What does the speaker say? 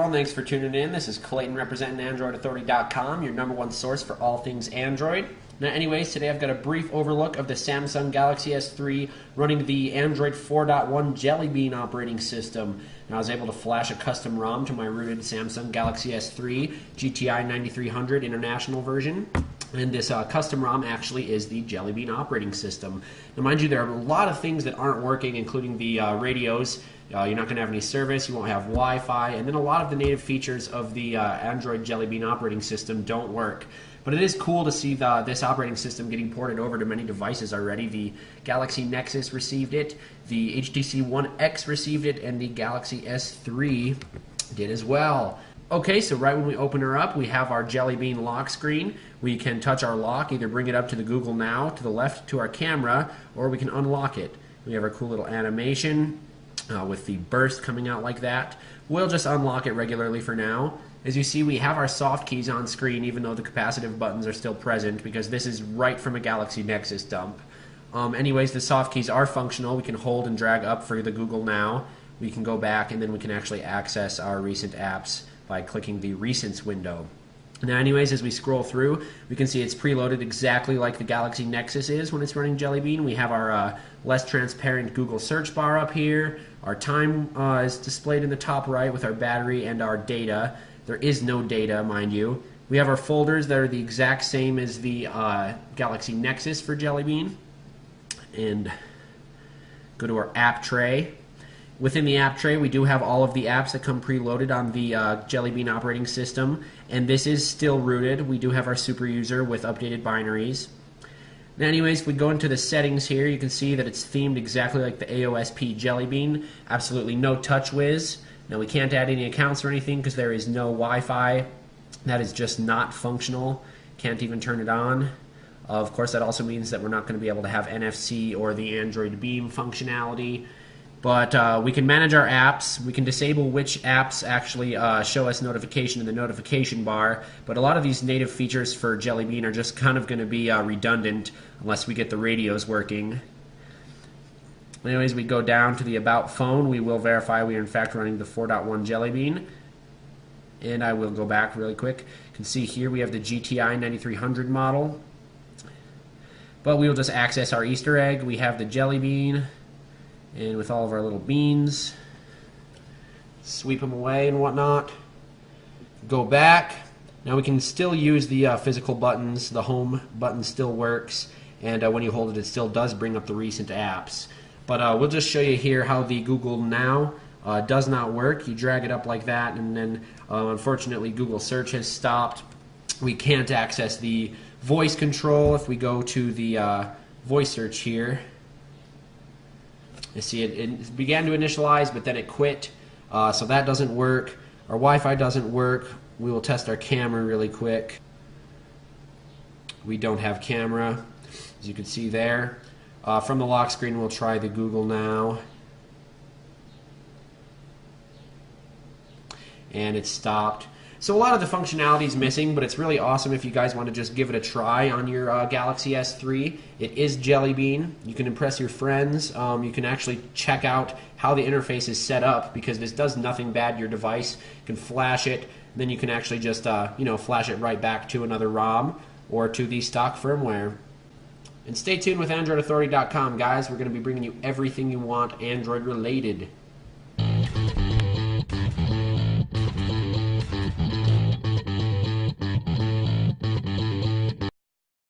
everyone. Thanks for tuning in. This is Clayton representing AndroidAuthority.com, your #1 source for all things Android. Now, anyways, today I've got a brief overlook of the Samsung Galaxy S3 running the Android 4.1 Jelly Bean operating system. Now, I was able to flash a custom ROM to my rooted Samsung Galaxy S3 GTI 9300 International version. And this custom ROM actually is the Jelly Bean operating system. Now, mind you, there are a lot of things that aren't working, including the radios. You're not going to have any service, you won't have Wi-Fi, and then a lot of the native features of the Android Jelly Bean operating system don't work. But it is cool to see this operating system getting ported over to many devices already. The Galaxy Nexus received it, the HTC One X received it, and the Galaxy S3 did as well. Okay, so right when we open her up, we have our Jelly Bean lock screen. We can touch our lock, either bring it up to the Google Now, to the left to our camera, or we can unlock it. We have our cool little animation with the burst coming out like that. We'll just unlock it regularly for now. As you see, we have our soft keys on screen, even though the capacitive buttons are still present, because this is right from a Galaxy Nexus dump. Anyways, the soft keys are functional. We can hold and drag up for the Google Now. We can go back, and then we can actually access our recent apps by clicking the Recents window. Now, anyways, as we scroll through, we can see it's preloaded exactly like the Galaxy Nexus is when it's running Jelly Bean. We have our less transparent Google search bar up here. Our time is displayed in the top right with our battery and our data. There is no data, mind you. We have our folders that are the exact same as the Galaxy Nexus for Jelly Bean. And go to our app tray. Within the app tray, we do have all of the apps that come preloaded on the Jelly Bean operating system, and this is still rooted. We do have our super user with updated binaries. Now, anyways, if we go into the settings here, you can see that it's themed exactly like the AOSP Jelly Bean. Absolutely no TouchWiz. Now, we can't add any accounts or anything because there is no Wi-Fi. That is just not functional. Can't even turn it on. Of course, that also means that we're not going to be able to have NFC or the Android Beam functionality. But we can manage our apps. We can disable which apps actually show us notification in the notification bar. But a lot of these native features for Jelly Bean are just kind of going to be redundant unless we get the radios working. Anyways, we go down to the About phone. We will verify we are in fact running the 4.1 Jelly Bean. And I will go back really quick. You can see here we have the GTI 9300 model. But we will just access our Easter egg. We have the Jelly Bean. And with all of our little beans, sweep them away and whatnot. Go back. Now we can still use the physical buttons. The home button still works, and when you hold it, it still does bring up the recent apps. But we'll just show you here how the Google Now does not work. You drag it up like that, and then unfortunately Google Search has stopped. We can't access the voice control. If we go to the voice search here, you see it began to initialize, but then it quit, so that doesn't work. Our Wi-Fi doesn't work. We will test our camera really quick. We don't have camera, as you can see there. From the lock screen, we'll try the Google Now. And it stopped. So a lot of the functionality is missing, but it's really awesome if you guys want to just give it a try on your Galaxy S3. It is Jelly Bean. You can impress your friends. You can actually check out how the interface is set up, because this does nothing bad to your device. You can flash it, then you can actually just flash it right back to another ROM or to the stock firmware. And stay tuned with AndroidAuthority.com, guys. We're going to be bringing you everything you want Android related.